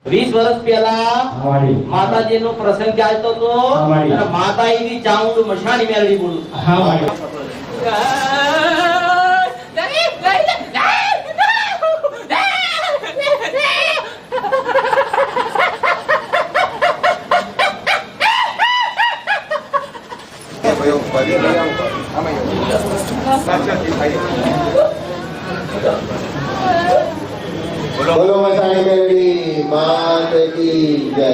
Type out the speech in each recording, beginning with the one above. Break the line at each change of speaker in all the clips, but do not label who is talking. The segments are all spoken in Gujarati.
20 વર્ષ પહેલા માતાજી નો પ્રસંગ ચાલતો હતો અને માતાજીની ચાઉંડ મશાણી મેળવી બોલું.
બોલો મસાણી મેલડી માત કી જય.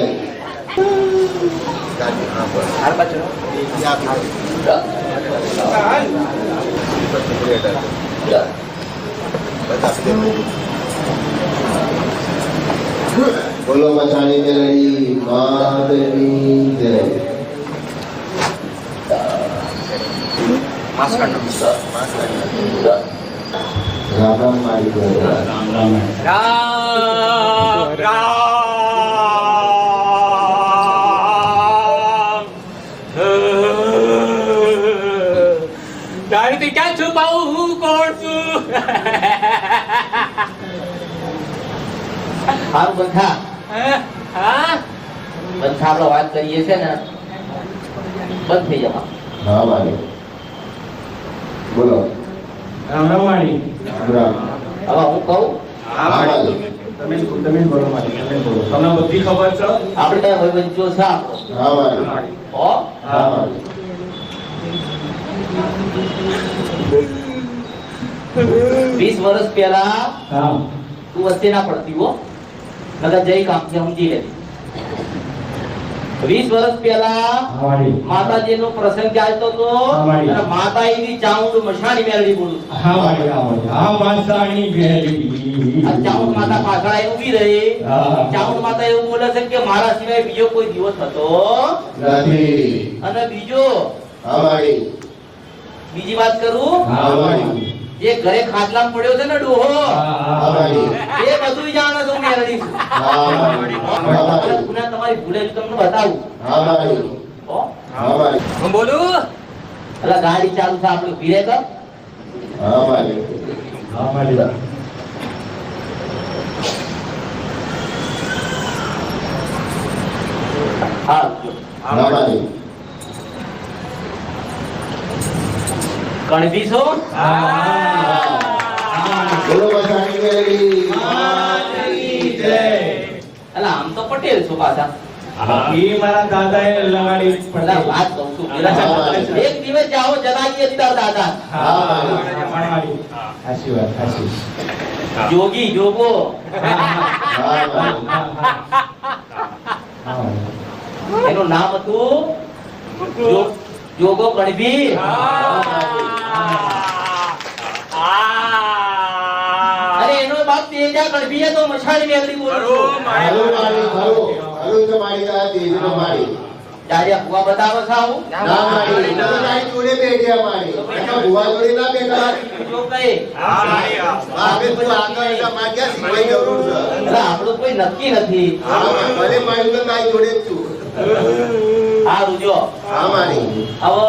બોલો મસાણી મેલડી માત કી જય. રામ રામ મારી ગયો.
રામ રામ તારીથી ક્યાં છુપાવું હું કોણ છું? હારું બંધા હા બંધા આપણે વાત કરીએ છે ને બંધ થઈ જવા.
હા મારી બોલો.
રામ રામ મારી.
રામ
હવે હું કહું
હા મારી.
તમે બોલો મારી. તમે બોલો. તમને બધી ખબર છે?
આપણે હોય વંચો છે આપણો.
હા મારી.
ઓ
હા મારી.
20 વર્ષ પહેલા
હા.
તું વચ્ચે ના પડતી હો નકર જઈ કામ છે સમજી લે. 20 વર્ષ પહેલા
મારી.
માતાજી નો પ્રસંગ ચાલતો હતો
મારી.
અને માતાજીની ચાઉંડ મશાણી મેળવી બોલું.
હા મારી. હા મારી. હા માસાણી ગેલી.
આ ચાઉંડ માતા પાછળ આવીને ઊભી રહી.
હા.
ચાઉંડ માતા એવું બોલે છે કે મારા સિવાય બીજો કોઈ દિવસ હતો
નથી.
અને બીજો
હા મારી.
બીજી વાત કરું
હા મારી.
જે ઘરે ખાટલામાં પડ્યો છે ને ડોહો
હા મારી.
એ બધું જાણે છે મેળવી.
હા મારી. હા મારી.
ગુના તમારી ભૂલે છે તમને બતાવું.
હા મારી.
હો
હા મારી.
હું બોલું એટલે ગાડી ચાલુ છે આપણે ભીરે કર.
હા મારી.
હા મારી.
હા
હા મારી.
કણભી છો
બોલો મસાણી મેલડી
એટલે આમ તો પટેલ છો પાછા.
ઈ મારા દાદાએ લગાડી
એટલે
પડતી.
વાત કહું છું એક દિવસ જાઓ જગાજી હતી તારા દાદા
હા મારી.
હા મારી. સાચી વાત. સાચી.
જોગી જોગો
હા મારી.
હા મારી.
એનું નામ હતું જોગો કણભી. અરે એનો બાપ તેજા કણભી તો મશાણી મેળવી બોલું છું.
હાલો મારી. હાલો. હાલો તો મારી દાદી તેજનો મારી.
તારી ભૂવા બતાવો છો આવું?
ના મારી. તો તારી જોડે બેઠ્યા મારી. એના ભુવા જોડે ના બેઠા.
બીજો કઈ?
બાપે તું આગળ એટલે મારે ક્યાં શીખવાની જરૂર છે?
એટલે આપણું કોઈ નક્કી નથી.
હા ભલે મારી તો તારી જોડે જ છું.
આ રૂજો
હા મારી.
હવે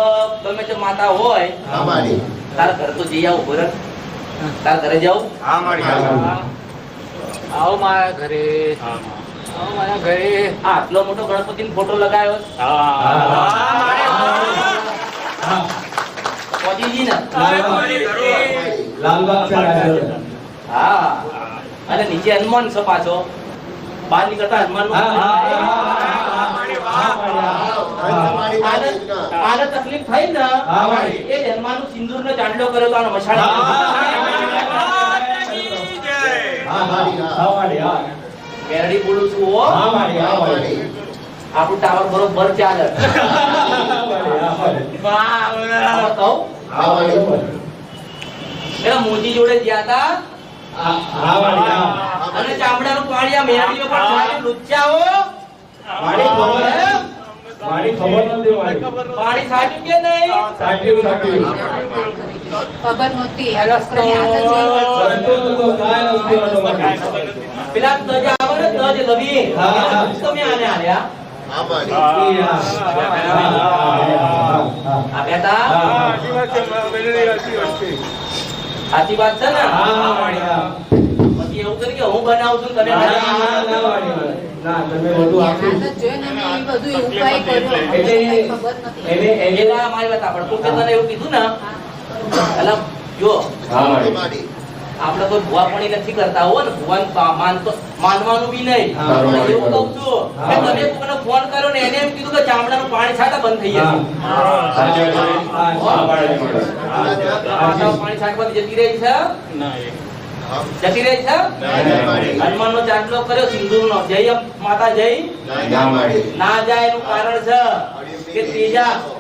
ગમે તે માતા હોય
હા મારી.
તારા ઘરે તો જઈ આવું ભરત. તારા ઘરે જાઉં?
હા મારી.
આવો મારા ઘરે. આવો મારા ઘરે. આટલો મોટો ગણપતિનો ફોટો લગાવ્યો છે. મોદીજી ને
લાલબાગ છે રાજુ.
હા અને નીચે હનુમાન છે પાછો. બહાર નીકળતા હનુમાન નું આને તકલીફ થઈ ને
હા, મારી.
એ હનુમાન નું સિંદૂર નો ચાંદલો કર્યો તો આનો મશાણી.
હા મારી.
હા મારી. હા.
મેરડી બોલું છું હો.
હા મારી. હા
હા
મારી.
મારી.
આપણું ટાવર બરોબર ચાલે.
હા મારી.
હવે કહું
હા મારી.
પેલા મોદી જોડે ગયા તા
હા મારી. હા.
અને ચામડાનું પાણી આ મેરડીઓ પર છાંટી લુચ્ચાઓ.
મારી ખબર હે? મારી ખબર નથી મારી.
પાણી છાંટ્યું કે નહીં?
સાચી સાચી.
ખબર નહોતી આ રસ્તોની આદત
પેલા તજ આવે ને તજ લવી
હા.
તમે આને આલ્યા
હા મારી.
આ બેટા સાચી વાત છે ને? પછી એવું કરી કે હું બનાવું છું તમે
ના તમે બધું આખું
આદત જોઈને અમે એ બધું ઉપાય કર્યો અમને
એટલે
કંઈ ખબર નથી.
એને એને
એના મારી વાત આપણે પોતે તને એવું કીધું ને એટલે જો
હા માડી
માડી.
આપણે કોઈ ભુવાપણી નથી કરતા હો ને ભુવાન માનવાનું બી નહીં.
હા,
પણ
બરાબર,
એવું કહું છું કે
હા.
તમે કોઈને ફોન કર્યો ને એને એમ કીધું કે ચામડાનું પાણી છાંટા બંધ થઈ જશે.
સાચી વાત છે. હા માડી
ચામડાનું પાણી છાંટવાથી જતી રહી છે જતી રહી છે હનુમાનનો ચાંદલો કર્યો સિંદૂરનો જય માતા જય
ના માડી
ના જાય એનું કારણ છે કે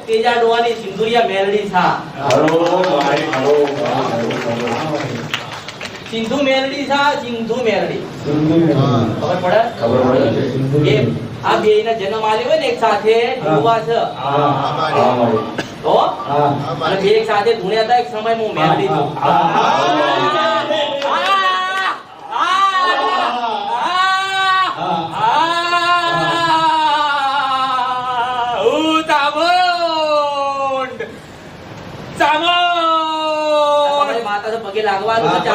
તેજા ડોવાની સિંદુરિયા મેલડી છે.
હરો માડી હરો
સિંધુ મેલડી છે સિંધુ મેલડી
હા.
ખબર પડે
ખબર પડે છે.
એ આ બેયના જન્મ આલ્યો હોય ને એક સાથે જોવા છે
હા માડી
તો
હા
અને બે એક સાથે ધૂણ્યા હતા એક સમય હું મેલડી છું. તમારી માતાને પગે લાગવાનું છે.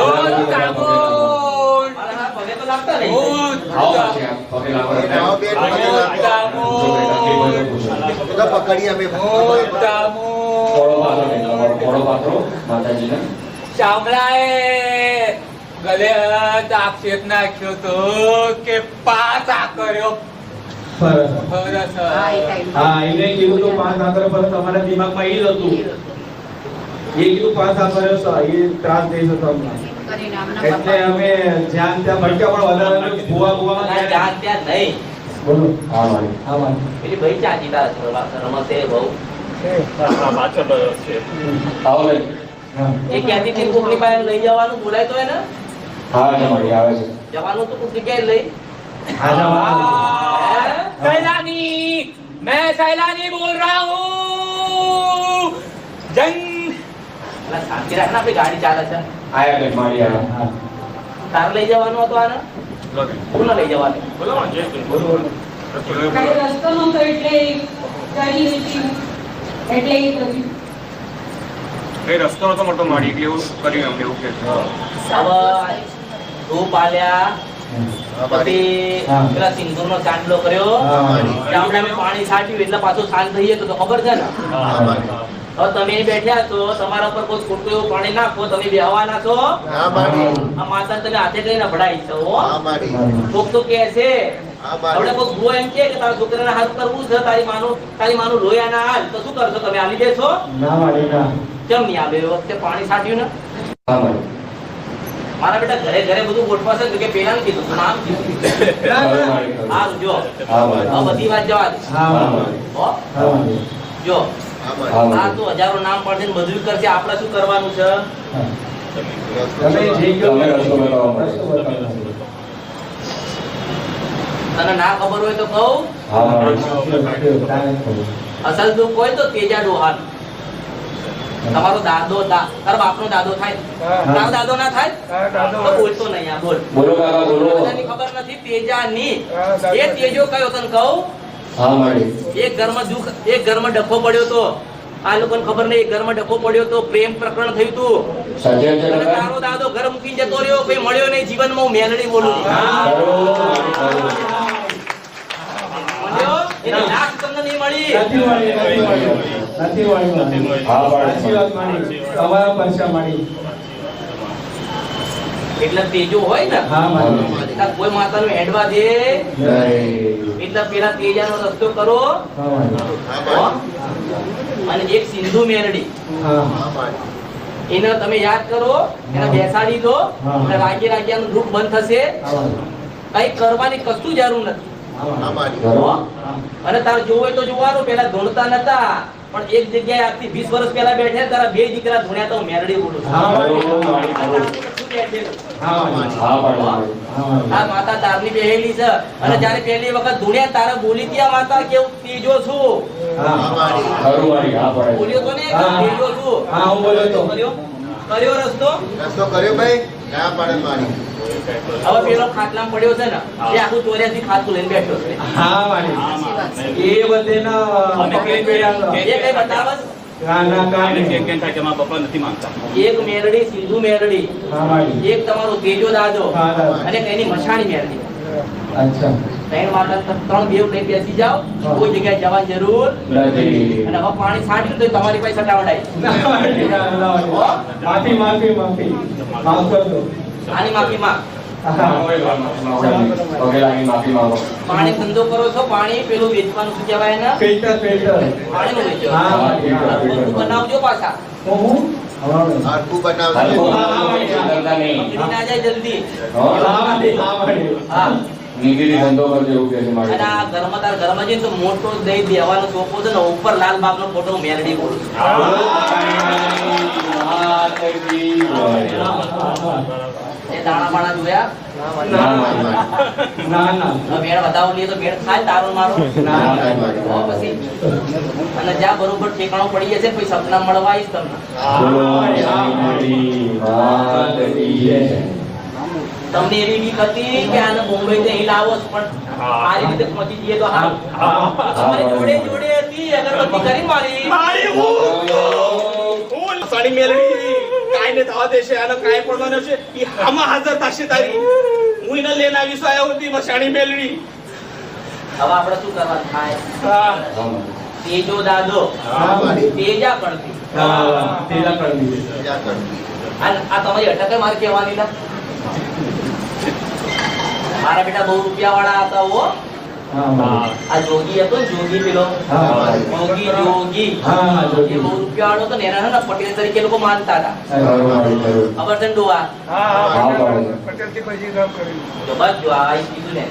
મારા પગે તો લાગતા નહીં.
આવો પછી આપ પગે લાગો
એ જાઓ બેન, પગે લાગો. એ તો પકડીએ અમે.
થોડો પાત્રો નહીં, થોડો પાત્રો માતાજીને
ચામડાએ ગલે આક્ષેપ નાખ્યો તો કે પાસ આ કર્યો
સરસ
ફરસ.
હા, એ ટાઈમ.
હા એને કીધું તો પાંચ આંકડે પર તમારા દિમાગમાં એ જ હતું એ કીધું પાંચ આંકડે એ ત્રાસ દઈ શકો અમને
કરીને આમના
એટલે
પપ્પા
અમે જ્યાં ત્યાં ભટક્યા પણ વધારે ભૂવા ભૂવા
ના, ત્યાં ત્યાં નહીં.
બોલો હા મારી હા મારી
પેલી ભાઈ ચાંદી તારા છે, રમતે બહુ.
આવો બેન હા
એ ક્યાંથી થી કોકની પાસે લઈ જવાનું બોલાય તો એને
હા ને મારી આવે છે
જવાનું તો કોક જગ્યાએ લઈ
હા જવા
सैलानी मैं सैलानी बोल रहा हूँ जंग
એટલે શાંતિ રાખ ને, આપણી ગાડી ચાલે છે.
આયા બેન મારી આવે હા
તારે લઈ જવાનું હતું આને કોને લઈ જવાનું?
બોલો
કાંઈ રસ્તો નહોતો એટલે ગાડી લીધી એટલે એ કર્યું.
કઈ રસ્તો નતો મળતો માડી એટલે એવું કર્યું એમને એવું કે
હવે ધૂપ આલ્યા પછી
હા.
પેલા સિંદૂરનો ચાંદલો કર્યો
હા.
ચામડામાં પાણી છાંટ્યું એટલે પાછું શાંત થઈ જતો તો ખબર છે ને.
હા, માડી.
હવે તમે બેઠ્યા છો તમારા ઉપર કોઈ ખોટું એવું પાણી નાખો તમે બેહવાના છો
હા, માડી.
આ માતાને તમે હાથે કરીને ભડાઈ છો હો.
હા, માડી.
કોક તો કહે છે
હા,
હવે
માડી.
કોક ભૂવો એમ કહે કે તારા છોકરાને હાથ કરવું છે તારી માનું લોહી ના હાલ તો શું કરશો તમે આલી દેશો?
ના મારી ના
કેમ નહીં આવે? એ વખતે પાણી છાંટ્યું ને
હા મારી
મારા બેટા ઘરે ઘરે બધું ગોઠવાશે તો કે પેલા ને કીધું નામ કીધું આ જો
હા મારી
હવે બધી વાત જવા દે.
હા મારી
હો?
હા મારી
જો
હા,
હા
માડી.
આ તો હજારો નામ પડશે ને બધું કરશે આપણે શું કરવાનું છે?
તમે જે કહો
તમે રસ્તો બતાવો.
રસ્તો બતાવો.
તને ના ખબર હોય તો કહું
હા મારી
અસલ દુઃખ હોય તો તેજા ડોહાન તમારો દાદો તારો બાપનો દાદો થાય તારો દાદો ના થાય તો બોલતો નહીં આ બોલ
બોલો કાકા બોલો
બધાની ખબર નથી તેજાની એ તેજો કયો તને કહું
હા મારી
એક ઘરમાં ડખો પડ્યો તો આ લોકોને ખબર નહીં એક ઘરમાં ડખો પડ્યો તો પ્રેમ પ્રકરણ થયું હતું
સજ્જન છે
અને તારો દાદો ઘર મૂકીને જતો રહ્યો કોઈ મળ્યો નહીં જીવનમાં હું મેલડી બોલું છું. મળ્યો? એની લાશ તમને નહીં મળી.
નથી વાળી નથી વાળી
હા, વાળી.
સાચી વાત મારી તમારા પરસા મારી
એટલે તેજો હોય ને
હા મારી
એટલે કોઈ માતાનું હેડવા દે
નહીં
એટલે પેલા તેજાનો રસ્તો કરો
હા મારી
હા,
હો?
માડી.
અને એક સિંધુ મેરડી
હા
હા, માડી.
એને તમે યાદ કરો એને બેસાડી દો
હા.
અને રાગ્યાનું દુઃખ બંધ થશે
હા
કઈ કરવાની કશું જરૂર નથી
હા, માડી.
હો? અને તારે જોવું હોય તો જોવાનું પેલા ધૂણતા નતા પણ એક જગ્યાએ આજથી 20 વર્ષ પહેલા બેઠા તારા બે દીકરા ધૂણ્યા તો હું મેરડી બોલું છું.
હા મારી
આ તારનું કશું બેઠેલું.
હા મારી
હા પાડો
હા મારી
આ માતા તારની બેહેલી છે અને જ્યારે પહેલી વખત ધૂણ્યા તારે બોલી ત્યાં માતા કેવું તેજો છું
હા,
હા
માડી.
ખરું મારી હા પડે
બોલ્યો તો ને કે
હા.
તેજો છું
હા, હું બોલ્યો તો.
કર્યો રસ્તો
રસ્તો કર્યો ભાઈ? ના પાડે માડી.
હવે પેલો ખાટલામાં પડ્યો છે ને એ આખું ચોર્યાસી ખાતું લઈને બેઠો છે
હા મારી
સાચી વાત છે.
એ બધે ના
અમે કઈ ગયા?
એ કઈ બતાવસ
ના ના કાંઈ
કેમ
નહીં.
થાય કે મારા પપ્પા નથી માંગતા
એક મેરડી સિંધુ મેરડી
હા મારી
એક તમારો તેજો દાદો
હા, દાદો.
અને એની મશાણી મેરડી
અચ્છા
ત્રણ માતા ત્રણ બેવ લઈ બેસી જાઓ, કોઈ જગ્યાએ જવાની જરૂર
નથી.
અને હવે પાણી છાંટ્યું તો તમારી પાસે સટાવડાય.
માફી માફી માફી માફ કરજો.
આની માફી માં
માફી માંગો.
પાણી ધંધો કરો છો, પાણી પેલું વેચવાનું શું કહેવાય ને,
ફિલ્ટર ફિલ્ટર.
પાણીનું વેચો.
હા,
બધું બનાવજો પાછા,
હું
આટલું બનાવજો.
બગડી ના જાય જલ્દી. હા
નીકળી ધંધો કરજો એવું કે છે મારે.
અને આ ઘરમાં તાર ઘરમાં જઈને તો મોટો દહીં દેવાનો ચોપો છે ને ઉપર લાલ બાગનો ફોટો મેલડી બોલ. એ દાણા બાણા જોયા?
ના ના
હવે મેળ વધાવો લઈએ તો મેળ થાય તારો મારો. તો પછી અને જ્યાં બરોબર ઠેકાણો પડી જશે પછી સપના મળવા આવીશ તમને. તમને એવી બીક હતી કે આને બોમ્બે થી અહીં લાવો છો, પણ સારી રીતે પહોંચી જઈએ તો હાલ. તમારી જોડે જોડે હતી અગરબત્તી કરી મારી.
સાડી મેલડી કાઈ ને થવા દેશે અને કાઈ પડવાનો છે ઈ આમાં હાજર થશે તારી. હું એને લઈને આવીશ આયો હતી મસાણી મેલડી.
હવે આપણે શું કરવાનું થાય? તેજો દાદો તેજા કરતી.
તેજા કરી દીધી.
આ તમારી અટકે મારે કહેવાની ના. મારા બેટા બહુ રૂપિયા વાળા હતા હો. આ જોગી હતો ને, જોગી પેલો જોગી એ બહુ રૂપિયા વાળો હતો ને, એના હે ને પટેલ તરીકે લોકો માનતા હતા. ખબર છે ને ડોહા?
પટેલથી પછી કામ કર્યું.
તો બસ જો આ કીધું ને.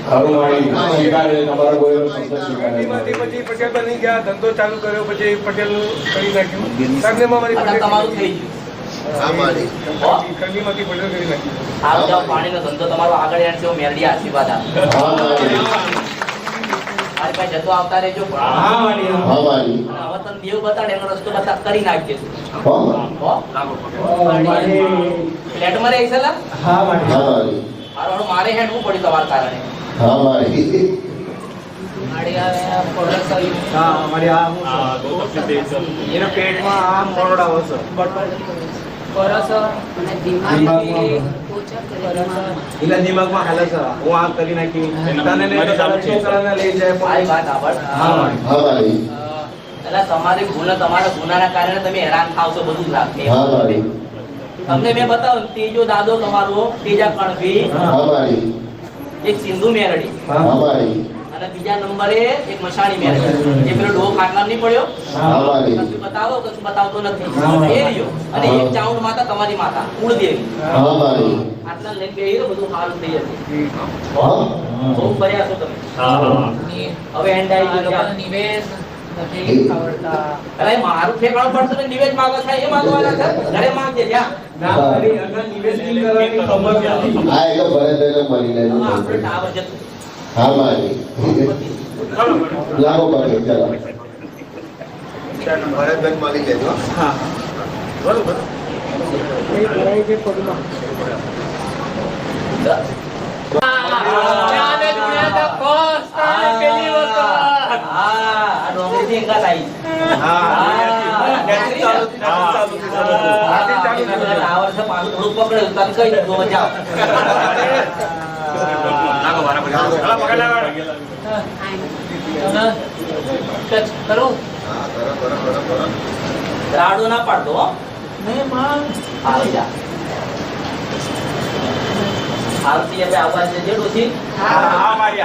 એમાંથી પછી પટેલ બની ગયા, ધંધો ચાલુ કર્યો, પછી પટેલનું કરી નાખ્યું. સાગનેમાં મારી
અત્યારે
પટેલ
તમારું થઈ ગયું. હો?
ખંડીમાંથી પટેલ કરી નાખ્યું.
આ જાઓ, પાણીનો ધંધો તમારો આગળ એડ છે. હું મેરડી આશીર્વાદ આપું. મારી પાસે જતો આવતા રહેજો. અને હવે તને દેવ બતાડે એનો રસ્તો કરી નાખજે. હો? ફ્લેટમાં રહી છે લા? હારું, મારે હેડવું પડ્યું તમારા કારણે.
એના પેટમાં આમ મોરડા હશે. એના દિમાગમાં હાલે છે હું આ કરી નાખી તને ને તો તારા છોકરાને લઈ જાય.
મારી વાત સાંભળ. એટલે તમારી ભૂલ, તમારા ગુનાના કારણે તમે હેરાન થાવ છો. બધું જ રાખે. તમને મેં બતાવ્યું તેજો દાદો તમારો તેજા કણભી, એક સિંધુ મેરડી અને બીજા નંબરે એક મશાણી મેરડી. જે પેલો ડોહ ખાટલા નહીં પડ્યો, કશું બતાવો કશું બતાવતો નથી, એ રહ્યો. અને એક ચાઉંડ માતા તમારી માતા કુળદેવી. આટલા લઈને બેહી રહ્યો, બધું હાલ થઈ જશે. બહુ બર્યા છો તમે. હવે એન્ડ આવી ગયો. અરે મારું ઠેકાણું પડશે ને નિવેદ માંગો છે એ માંગવાના છે. ઘરે માંગજે જા.
નિવેદ નહીં કરવાની ખબર નથી.
આપણે ટાવર જતું.
ભરતભાઈ મારી લેજો. રાડો ના પાડતો હો. આવી જા. આવતી હવે આવાજ છે ડોસી.
હા મારી